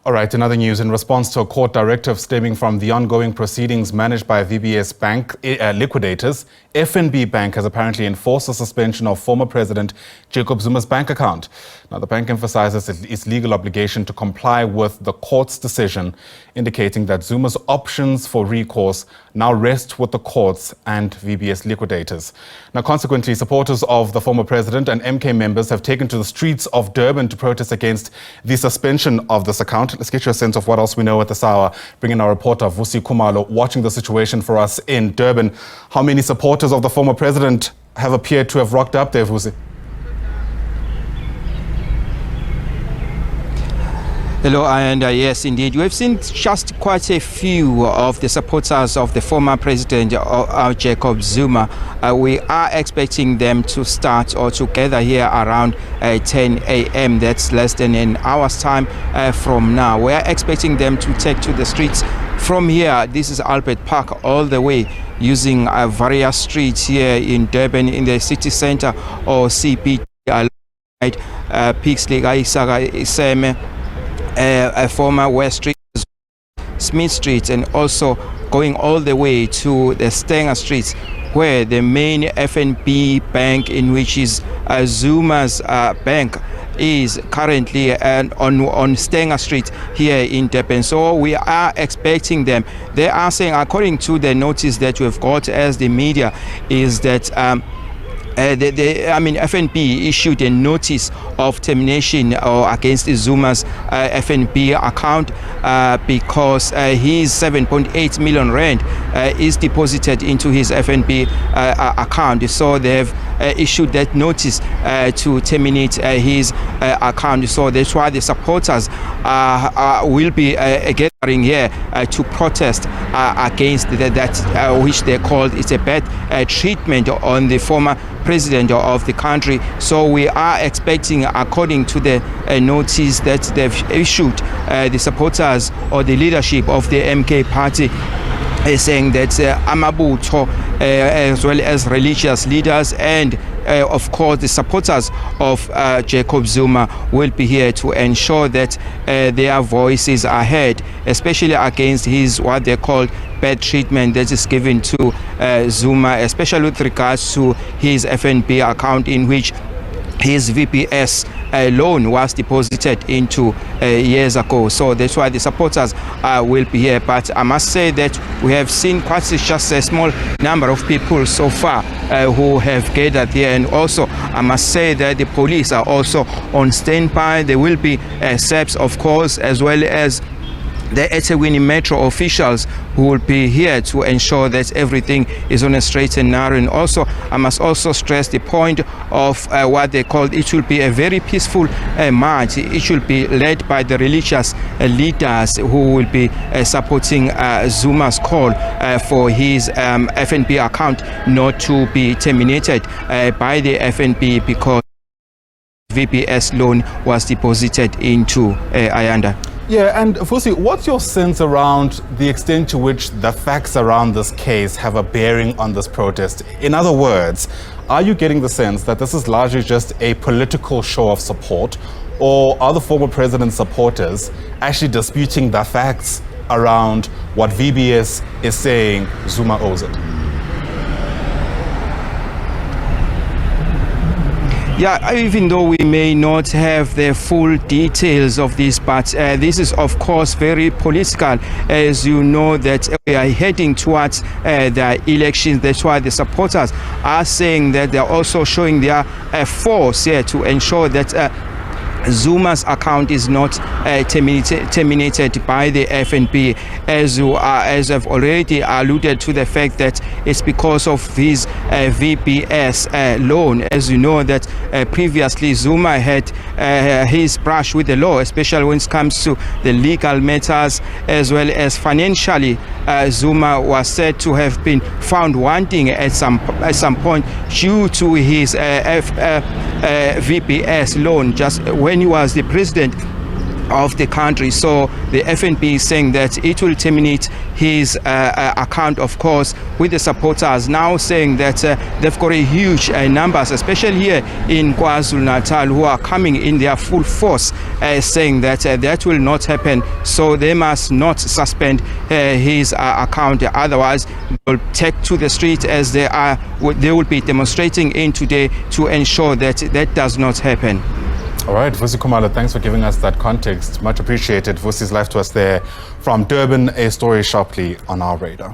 All right, in other news, in response to a court directive stemming from the ongoing proceedings managed by VBS Bank liquidators, FNB Bank has apparently enforced the suspension of former President Jacob Zuma's bank account. Now, the bank emphasizes its legal obligation to comply with the court's decision, indicating that Zuma's options for recourse now rest with the courts and VBS liquidators. Now, consequently, supporters of the former president and MK members have taken to the streets of Durban to protest against the suspension of this account. Let's get you a sense of what else we know at this hour. Bring in our reporter, Vusi Kumalo, watching the situation for us in Durban. How many supporters of the former president have appeared to have rocked up there, Vusi? Hello, and yes, indeed. We've seen just quite a few of the supporters of the former president, Jacob Zuma. We are expecting them to start or to gather here around 10 a.m. That's less than an hour's time from now. We are expecting them to take to the streets from here. This is Albert Park all the way, using various streets here in Durban, in the city center or CBD, Pixley, Iseme, former West Street, Smith Street, and also going all the way to the Stenger Streets, where the main FNB Bank, in which is Zuma's bank, is currently on Stenger Street here in Durban. So we are expecting them. They are saying, according to the notice that we've got as the media, is that FNB issued a notice of termination against Zuma's FNB account because his 7.8 million rand is deposited into his FNB account. So they've issued that notice to terminate his account. So that's why the supporters will be gathering here to protest against that which they called it's a bad treatment on the former president of the country. So we are expecting, according to the notice that they've issued, the supporters or the leadership of the MK party is saying that Amabutho, as well as religious leaders and of course the supporters of Jacob Zuma, will be here to ensure that their voices are heard, especially against his what they call bad treatment that is given to Zuma, especially with regards to his FNB account, in which his VBS loan was deposited into years ago. So that's why the supporters will be here. But I must say that we have seen just a small number of people so far who have gathered here. And also I must say that the police are also on standby. There will be SABC, of course, as well as the eThekwini Metro officials who will be here to ensure that everything is on a straight and narrow. And also, I must also stress the point of what they called, it will be a very peaceful march. It should be led by the religious leaders who will be supporting Zuma's call for his FNB account not to be terminated by the FNB because VBS loan was deposited into Ayanda. Yeah, and Fusi, what's your sense around the extent to which the facts around this case have a bearing on this protest? In other words, are you getting the sense that this is largely just a political show of support, or are the former president's supporters actually disputing the facts around what VBS is saying Zuma owes it? Yeah, even though we may not have the full details of this, but this is of course very political, as you know that we are heading towards the elections. That's why the supporters are saying that they're also showing their force here to ensure that Zuma's account is not terminated by the FNB, as I've already alluded to the fact that it's because of his VBS loan. As you know that previously Zuma had his brush with the law, especially when it comes to the legal matters, as well as financially. Zuma was said to have been found wanting at some point due to his VBS loan just when he was the president of the country. So the FNB is saying that it will terminate his account, of course, with the supporters now saying that they've got a huge numbers, especially here in KwaZulu-Natal, who are coming in their full force, saying that that will not happen. So they must not suspend his account, otherwise they'll take to the street, as they will be demonstrating in today to ensure that that does not happen. All right, Vusi Khumalo, thanks for giving us that context. Much appreciated. Vusi's live to us there from Durban, a story sharply on our radar.